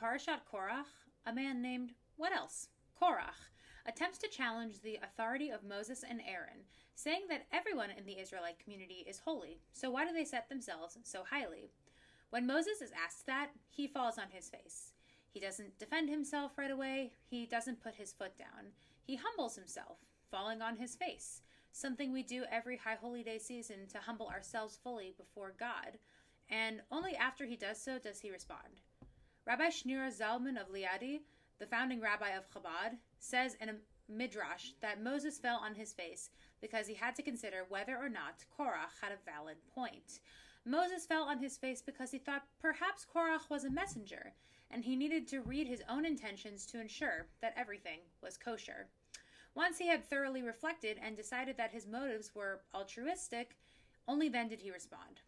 Parashat Korach, a man named, what else? Korach, attempts to challenge the authority of Moses and Aaron, saying that everyone in the Israelite community is holy, so why do they set themselves so highly? When Moses is asked that, he falls on his face. He doesn't defend himself right away. He doesn't put his foot down. He humbles himself, falling on his face, something we do every High Holy Day season to humble ourselves fully before God. And only after he does so does he respond. Rabbi Shneur Zalman of Liadi, the founding rabbi of Chabad, says in a midrash that Moses fell on his face because he had to consider whether or not Korach had a valid point. Moses fell on his face because he thought perhaps Korach was a messenger, and he needed to read his own intentions to ensure that everything was kosher. Once he had thoroughly reflected and decided that his motives were altruistic, only then did he respond.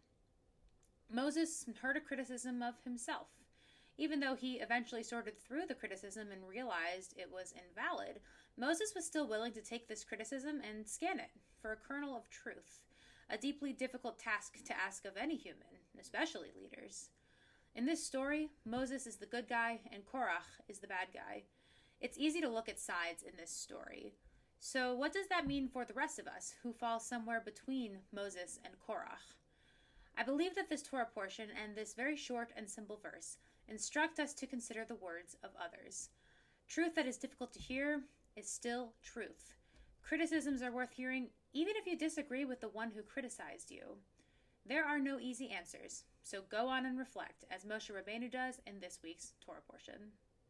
Moses heard a criticism of himself. Even though he eventually sorted through the criticism and realized it was invalid, Moses was still willing to take this criticism and scan it for a kernel of truth, a deeply difficult task to ask of any human, especially leaders. In this story, Moses is the good guy and Korach is the bad guy. It's easy to look at sides in this story. So what does that mean for the rest of us who fall somewhere between Moses and Korach? I believe that this Torah portion and this very short and simple verse instruct us to consider the words of others. Truth that is difficult to hear is still truth. Criticisms are worth hearing even if you disagree with the one who criticized you. There are no easy answers, so go on and reflect as Moshe Rabbeinu does in this week's Torah portion.